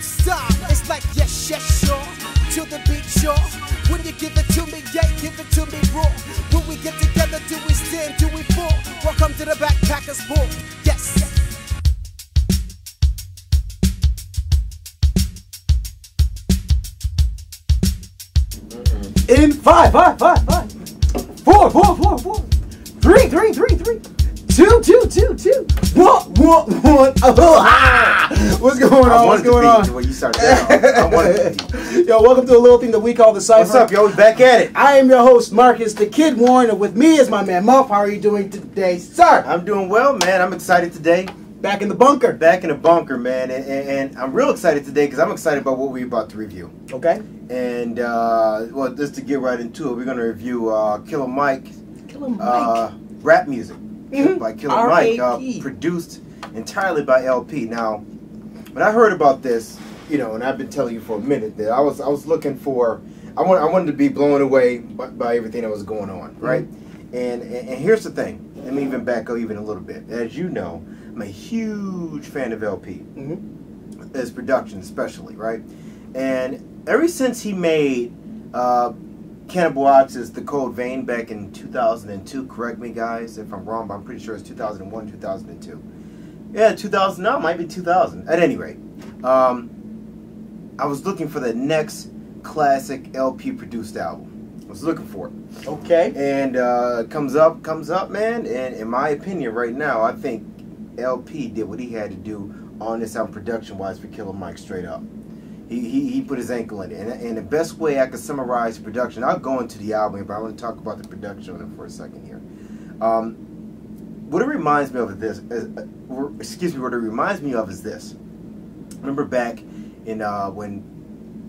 stop. It's like yes, yes, sure. To the beat, sure. When you give it to me, yeah, give it to me raw. When we get together, do we stand, do we fall? Welcome to the Backpackers Ball. Yes. In 5, 4, 3, 2, 1. What's going on? What's going on? When you start that, I wanted to be. Yo, welcome to a little thing that we call the Cipher. What's up, yo? We back at it. I am your host, Marcus, the Kidd Warren, and with me is my man Muff. How are you doing today, sir? I'm doing well, man. I'm excited today. Back in the bunker. Back in the bunker, man. And I'm real excited today because I'm excited about what we're about to review. Okay. And, well, just to get right into it, we're going to review Killer Mike. Rap music by Killer Mike, produced entirely by L.P. Now, when I heard about this, you know, and I've been telling you for a minute that I was looking for, I wanted to be blown away by everything that was going on, right? And here's the thing. Let me even back up even a little bit. As you know, I'm a huge fan of L.P. His production especially, right? And ever since he made Cannibal Ox's The Cold Vein back in 2002, correct me guys if I'm wrong, but I'm pretty sure it's 2001, 2002. Yeah, 2000, no, it might be 2000. At any rate, I was looking for the next classic LP produced album. I was looking for it. Okay. And comes up, man, and in my opinion right now, I think LP did what he had to do on this album production-wise for Killer Mike straight up. He put his ankle in it. And the best way I could summarize production, I'll go into the album, but I want to talk about the production on it for a second here. What it reminds me of is this. What it reminds me of is this. Remember back in when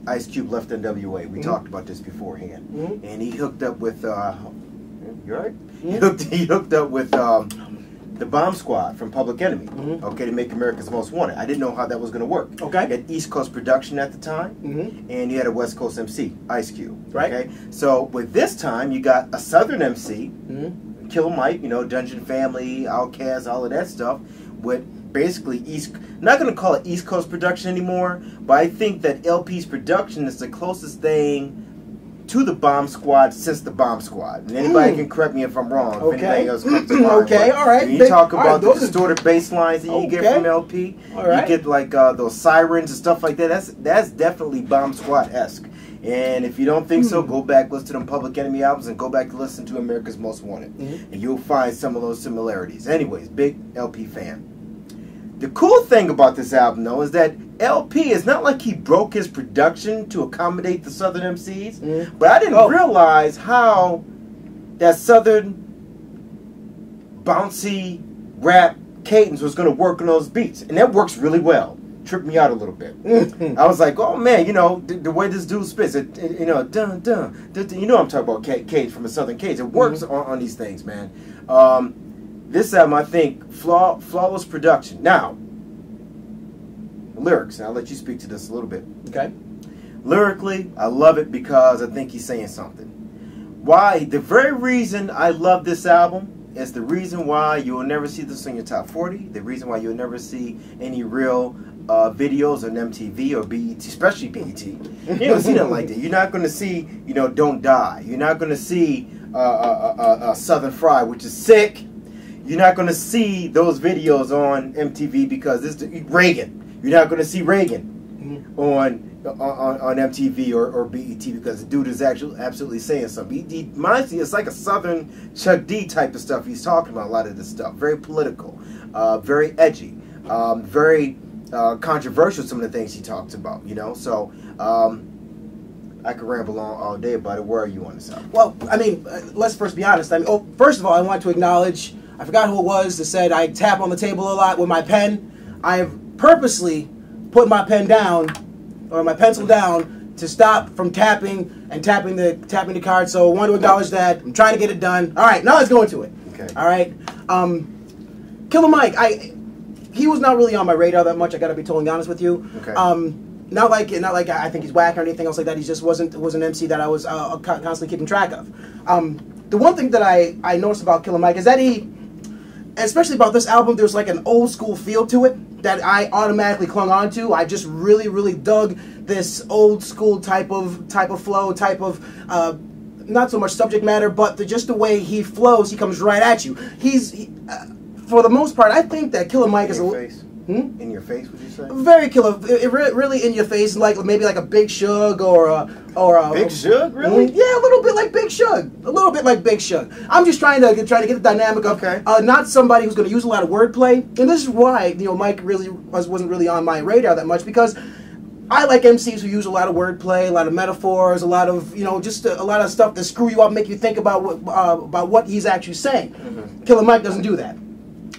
Ice Cube left NWA, we talked about this beforehand, and he hooked up with. You alright? He hooked up with the Bomb Squad from Public Enemy, okay, to make America's Most Wanted. I didn't know how that was going to work. Okay. He had East Coast production at the time, and you had a West Coast MC, Ice Cube. Right. Okay. So with this time, you got a Southern MC, Killer Mike, you know, Dungeon Family, Outkast, all of that stuff, with basically I'm not going to call it East Coast production anymore, but I think that LP's production is the closest thing to the Bomb Squad since the Bomb Squad. And anybody can correct me if I'm wrong. Okay. If anything else comes to mind. Okay, all right. When you talk about the those distorted bass lines that you get from LP, you get like those sirens and stuff like that. That's definitely Bomb Squad-esque. And if you don't think so, go back, listen to them Public Enemy albums, and go back to listen to America's Most Wanted. And you'll find some of those similarities. Anyways, big LP fan. The cool thing about this album, though, is that LP is not like he broke his production to accommodate the Southern MCs, but I didn't realize how that Southern bouncy rap cadence was going to work on those beats. And that works really well. Tripped me out a little bit. I was like, oh man, you know, the way this dude spits, you know, dun, dun, dun, dun, you know I'm talking about cadence from a Southern cadence. It works on these things, man. This album, I think, flawless production. Now, lyrics, and I'll let you speak to this a little bit. Okay. Lyrically, I love it because I think he's saying something. Why? The very reason I love this album is the reason why you will never see this in your top 40, the reason why you'll never see any real videos on MTV or BET, especially BET. You don't see nothing like that. You're not going to see, you know, Don't Die. You're not going to see Southern Fried, which is sick. You're not going to see those videos on MTV because it's Reagan. You're not going to see Reagan on MTV or BET because the dude is actually absolutely saying something. He reminds me, it's like a Southern Chuck D type of stuff he's talking about, a lot of this stuff. Very political, very edgy, very controversial, some of the things he talks about, you know. So I could ramble on all day about it. Where are you on this album? Well, I mean, let's first be honest. I mean, first of all, I want to acknowledge, I forgot who it was that said I tap on the table a lot with my pen. I have purposely put my pen down, or my pencil down, to stop from tapping the card. So I want to acknowledge that. I'm trying to get it done. All right, now let's go into it. Okay. All right. Killer Mike, he was not really on my radar that much. I got to be totally honest with you. Okay. Not like I think he's whack or anything else like that. He just wasn't an MC that I was constantly keeping track of. The one thing that I noticed about Killer Mike is that he, especially about this album, there's like an old school feel to it. that I automatically clung on to. I just really dug this old school type of flow, type of not so much subject matter, but just the way he flows. He comes right at you. For the most part, I think that Killer Mike is in your face, would you say? Very killer, really in your face, like maybe like a Big Shug or a Big Shug, really? Yeah, a little bit like Big Shug, I'm just trying to get the dynamic of not somebody who's going to use a lot of wordplay, and this is why Mike really wasn't really on my radar that much, because I like MCs who use a lot of wordplay, a lot of metaphors, a lot of just a lot of stuff that screw you up, make you think about what he's actually saying. Killer Mike doesn't do that.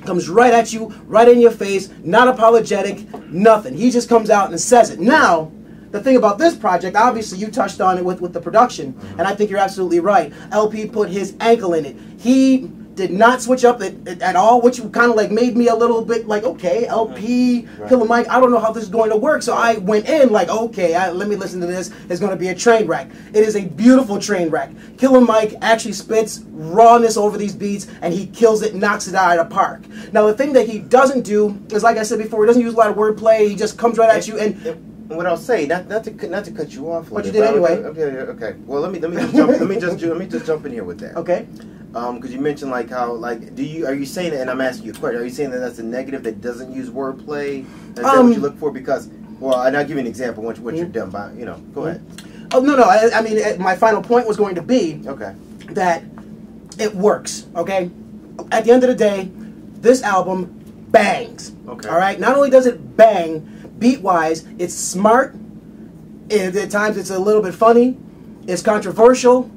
Comes right at you, right in your face, not apologetic, nothing. He just comes out and says it. Now, the thing about this project, obviously you touched on it with the production, and I think you're absolutely right. LP put his ankle in it. He did not switch up at all, which kind of like made me a little bit like, okay, LP, Killer Mike, I don't know how this is going to work. So I went in like, okay, let me listen to this. It's going to be a train wreck. It is a beautiful train wreck. Killer Mike actually spits rawness over these beats, and he kills it, knocks it out of the park. Now, the thing that he doesn't do is, like I said before, he doesn't use a lot of wordplay. He just comes right at you. And what I'll say, not to cut you off. What you did anyway. Okay. Well, let me just jump in here with that. Okay. Because you mentioned like how are you saying that, and I'm asking you a question, are you saying that that's a negative that doesn't use wordplay? Is that what you look for? Because, well, and I'll give you an example once you're done by, go ahead. Oh, no, I mean, my final point was going to be that it works, okay? At the end of the day, this album bangs, all right? Not only does it bang beat-wise, it's smart, at times it's a little bit funny, it's controversial,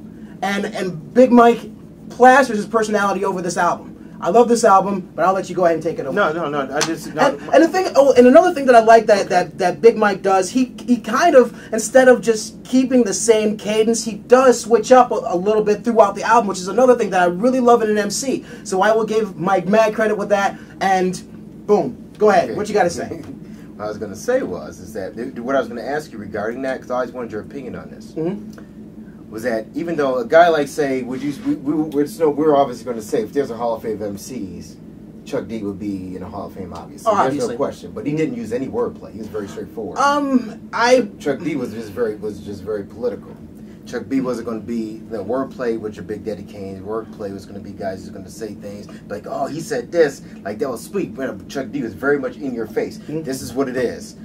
and Big Mike plasters his personality over this album. I love this album, but I'll let you go ahead and take it over. No. I just no. And the thing, and another thing that I like that Big Mike does, he kind of, instead of just keeping the same cadence, he does switch up a little bit throughout the album, which is another thing that I really love in an MC. So I will give Mike mad credit with that. And boom, go ahead. What you got to say? What I was going to say is that what I was going to ask you regarding that, because I always wanted your opinion on this. Was that even though a guy like, say, we're obviously going to say if there's a Hall of Fame of MCs, Chuck D would be in a Hall of Fame, obviously. There's no question. But he didn't use any wordplay. He was very straightforward. Chuck D was just very political. Chuck B wasn't going to be the wordplay with your Big Daddy Kane. Wordplay was going to be guys who's going to say things like, "Oh, he said this," like that was sweet. But Chuck D was very much in your face. This is what it is.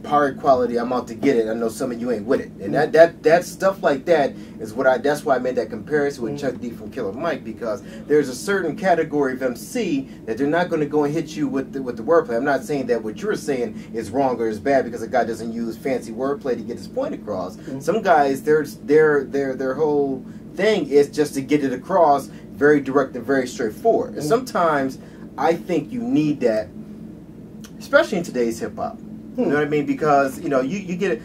Power equality. I'm out to get it. I know some of you ain't with it. And that stuff like that is that's why I made that comparison with Chuck D from Killer Mike, because there's a certain category of MC that they're not going to go and hit you with the wordplay. I'm not saying that what you're saying is wrong or is bad because a guy doesn't use fancy wordplay to get his point across. Some guys, their whole thing is just to get it across very direct and very straightforward. And sometimes I think you need that, especially in today's hip hop. You know what I mean? Because you get it.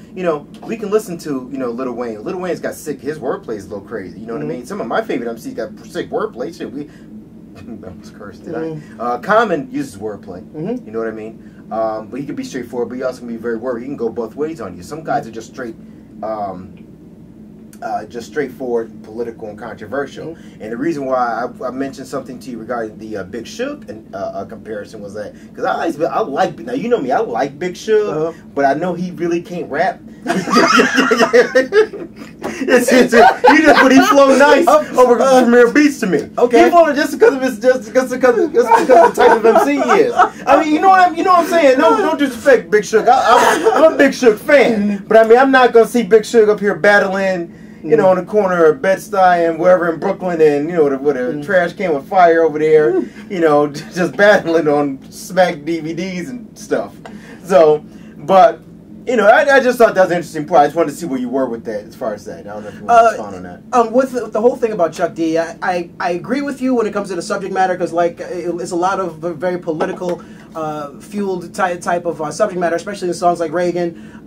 We can listen to Lil Wayne. Lil Wayne's got sick. His wordplay is a little crazy. You know what I mean? Some of my favorite MCs got sick wordplay. Shit, I was cursed, did I? Common uses wordplay. You know what I mean? But he can be straightforward, but he also can be very wordy. He can go both ways on you. Some guys are just straight. Just straightforward, political, and controversial. And the reason why I mentioned something to you regarding the Big Shug comparison was that because I like, now you know me, I like Big Shug, but I know he really can't rap. But he flow nice over Premier Beats to me. He flow just because of the type of MC he is. I mean, you know what I'm saying? Don't disrespect Big Shug. I'm a Big Shug fan, but I mean, I'm not gonna see Big Shug up here battling, on the corner of Bed-Stuy and wherever in Brooklyn, and with a trash can with fire over there, just battling on Smack DVDs and stuff. So, but I just thought that was an interesting point. I just wanted to see where you were with that, as far as that. I don't know if you want to respond on that. With the whole thing about Chuck D, I agree with you when it comes to the subject matter, because it's a lot of very political fueled type of subject matter, especially in songs like Reagan.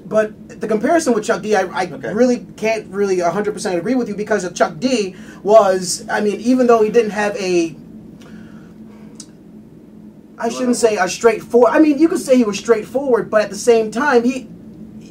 But the comparison with Chuck D, I really can't 100% agree with you, because Chuck D was, I mean, even though he didn't have I shouldn't say a straightforward, I mean, you could say he was straightforward, but at the same time, he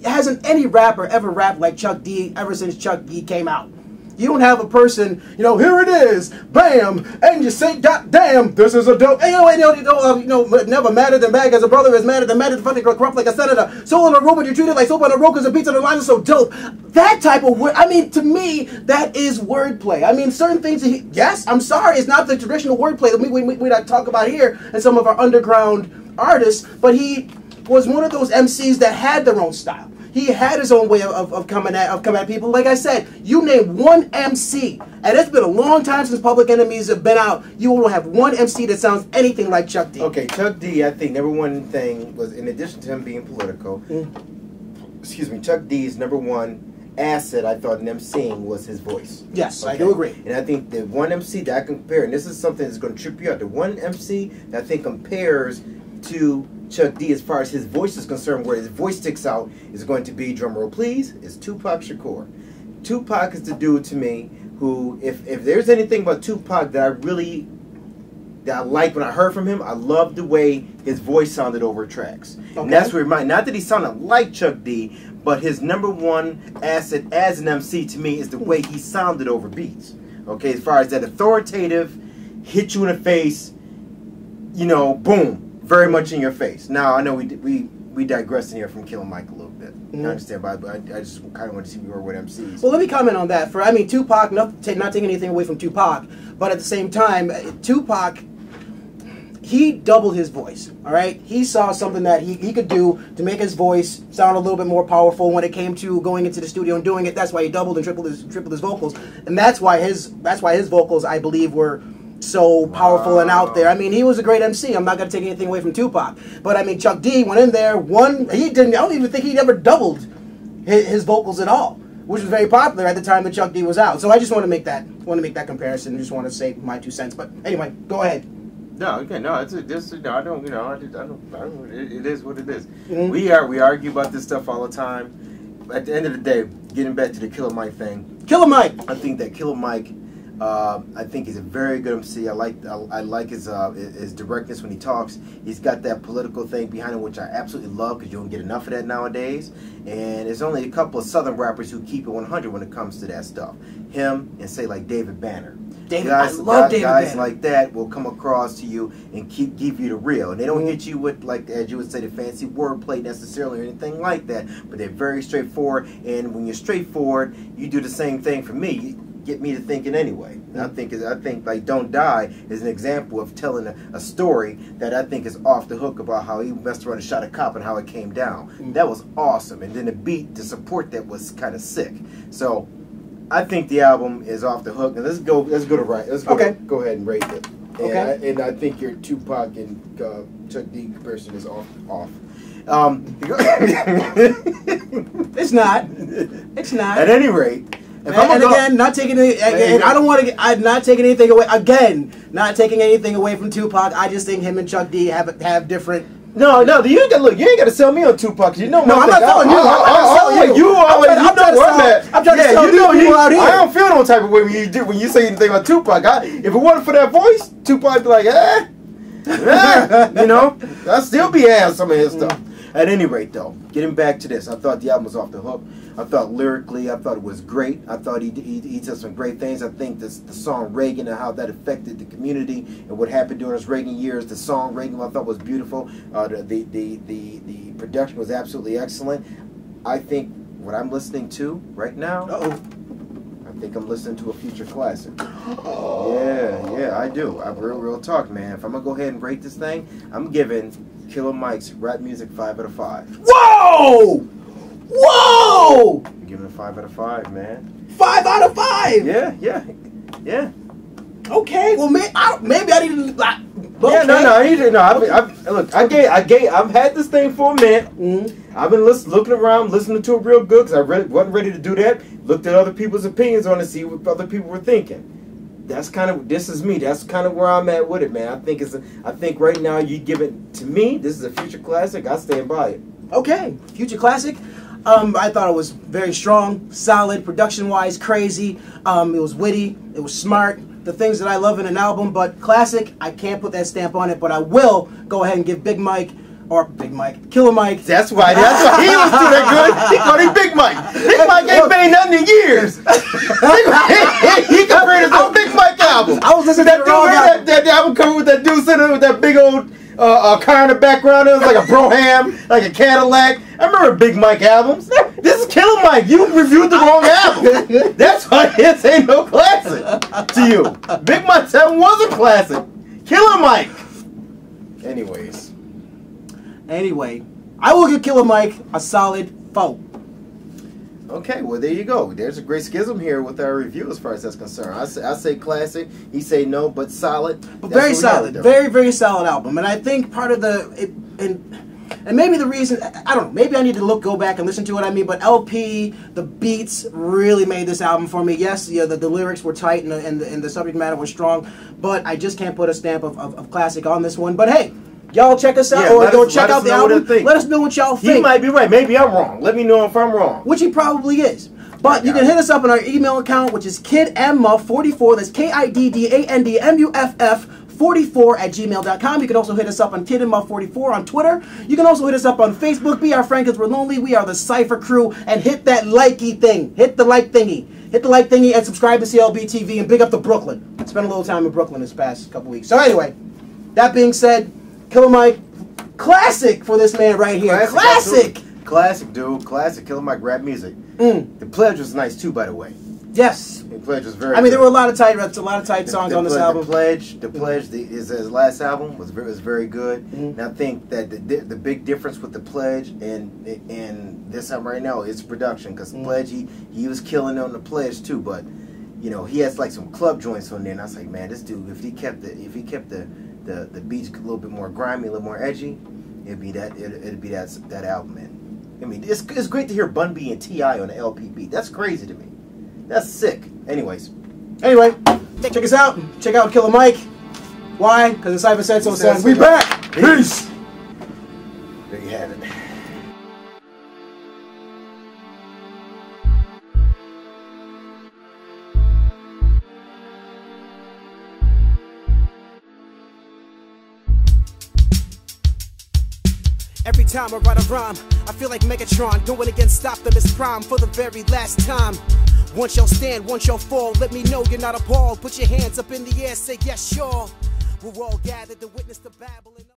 hasn't any rapper ever rapped like Chuck D ever since Chuck D came out. You don't have a person, you know, here it is, bam, and you say, God damn, this is a dope. Hey, never mattered than bad as a brother is mattered than mattered to fucking corrupt like a senator. Soul on a rope, but you treat it like soap on a rope because the beats on the line is so dope. That type of word, I mean, to me, that is wordplay. I mean, certain things, yes, I'm sorry, it's not the traditional wordplay that we talk about here and some of our underground artists, but he was one of those MCs that had their own style. He had his own way of coming at people. Like I said, you name one MC, and it's been a long time since Public Enemies have been out. You will have one MC that sounds anything like Chuck D. Okay, Chuck D, I think number one thing was, in addition to him being political, excuse me, Chuck D's number one asset, I thought, in MCing was his voice. Yes, okay? I do agree. And I think the one MC that I compare, and this is something that's going to trip you out, the one MC that I think compares to Chuck D as far as his voice is concerned, where his voice sticks out, is going to be, drumroll please, is Tupac Shakur. Tupac is the dude to me who, if there's anything about Tupac that I like when I heard from him, I loved the way his voice sounded over tracks. Okay. And that's where not that he sounded like Chuck D, but his number one asset as an MC to me is the way he sounded over beats. Okay, as far as that authoritative, hit you in the face, you know, boom, very much in your face. Now I know we digress in here from Killer Mike a little bit. I understand, but I just kind of want to see where with MCs. Well, let me comment on that. I mean, Tupac, not taking anything away from Tupac, but at the same time, Tupac, he doubled his voice, all right? He saw something that he could do to make his voice sound a little bit more powerful when it came to going into the studio and doing it. That's why he doubled and tripled his vocals, and that's why his vocals, I believe, were so powerful and out there. I mean, he was a great MC. I'm not going to take anything away from Tupac, but I mean, Chuck D went in there. I don't even think he ever doubled his vocals at all, which was very popular at the time that Chuck D was out. So I just want to make that comparison. Just want to say my 2 cents. But anyway, go ahead. No, okay, no, it is what it is. We argue about this stuff all the time. At the end of the day, getting back to the Killer Mike thing. Killer Mike. I think that Killer Mike, I think he's a very good MC. I like his directness when he talks. He's got that political thing behind him, which I absolutely love because you don't get enough of that nowadays. And there's only a couple of Southern rappers who keep it 100 when it comes to that stuff. Him and say like David Banner. Guys like that will come across to you and give you the real. And they don't hit you with, like, as you would say, the fancy wordplay necessarily or anything like that. But they're very straightforward. And when you're straightforward, you do the same thing for me. You get me to thinking anyway. And I think like Don't Die is an example of telling a story that I think is off the hook about how he messed around and shot a cop and how it came down. That was awesome. And then the beat to support that was kind of sick. So I think the album is off the hook. And let's go to right. Let's go, go ahead and rate it. And, and I think your Tupac and Chuck D comparison is off. It's not. It's not. At any rate, again, not taking I'm not taking anything away. Again, not taking anything away from Tupac. I just think him and Chuck D have different. No, you ain't got to sell me on Tupac. You know, no, I'm not selling you. I'm trying to sell people out here. I don't feel no type of way when you say anything about Tupac. If it wasn't for that voice, Tupac would be like, you know, I'd still be ass some of his stuff. At any rate, though, getting back to this, I thought the album was off the hook. I thought lyrically, I thought it was great. I thought he did some great things. I think the song Reagan and how that affected the community and what happened during his Reagan years. The song Reagan I thought was beautiful. The production was absolutely excellent. I think what I'm listening to right now, I think I'm listening to a future classic. Yeah, I do. Real talk, man. If I'm gonna go ahead and rate this thing, I'm giving Killer Mike's rap music 5 out of 5. Whoa! Whoa! I'm giving it a 5 out of 5, man. 5 out of 5. Yeah. Okay. Well, maybe I need to. Look, I've had this thing for a minute. I've been looking around, listening to it real good because I wasn't ready to do that. Looked at other people's opinions on it, see what other people were thinking. This is me. That's kind of where I'm at with it, man. I think right now you give it to me. This is a future classic. I stand by it. Okay, future classic. I thought it was very strong, solid, production-wise, crazy. It was witty. It was smart. The things that I love in an album, but classic, I can't put that stamp on it. But I will go ahead and give Big Mike or Big Mike, Killer Mike. That's why he was doing that good. He called him Big Mike. Big Mike ain't made nothing in years. He compared his own Big Mike album. I was listening to that dude. That album cover with that dude sitting with that big old car in the background. It was like a Brougham, like a Cadillac. I remember Big Mike albums. This is Killer Mike. You reviewed the wrong album. That's why this ain't no classic to you. Big Mike's album was a classic. Killer Mike. Anyway, I will give Killer Mike a solid 4. Okay, well there you go. There's a great schism here with our review as far as that's concerned. I say classic. He say no, but solid. But very solid, very solid album. And I think part of and maybe the reason, I don't know, maybe I need to go back and listen to what I mean, but LP, the beats really made this album for me. Yes, the lyrics were tight and the subject matter was strong, but I just can't put a stamp of classic on this one. But hey, y'all check us out, or go check out the album. Let us know what y'all think. He might be right. Maybe I'm wrong. Let me know if I'm wrong. Which he probably is. But you can hit us up on our email account, which is kiddandmuff44. That's KIDDANDMUFF 44@gmail.com. You can also hit us up on kiddandmuff44 on Twitter. You can also hit us up on Facebook. Be our friend because we're lonely. We are the Cipher crew. And hit that likey thing. Hit the like thingy. Hit the like thingy and subscribe to clbTV and big up to Brooklyn. I spent a little time in Brooklyn this past couple weeks. So anyway, that being said, Killer Mike, classic for this man right here. Classic. Classic, dude. Classic. Killer Mike rap music. The Pledge was nice too, by the way. Yes. The Pledge was very. I mean, there were a lot of tight songs on this album. The Pledge, his last album was very good. And I think that the big difference with the Pledge and this album right now is production, because the Pledge he was killing on the Pledge too, but you know he has like some club joints on there, and I was like, man, this dude, if he kept the beats a little bit more grimy, a little more edgy, it'd be that album, man. I mean, it's great to hear Bun B and T.I. on the LP beat. That's crazy to me. That's sick. Anyway, check us out. Check out Killer Mike. Why? Because the Cipher said so, son. We back. Peace. There you have it. Every time I write a rhyme, I feel like Megatron going against Optimus Prime for the very last time. Once y'all stand, once y'all fall, let me know you're not appalled. Put your hands up in the air, say yes, sure. We're all gathered to witness the Babylon.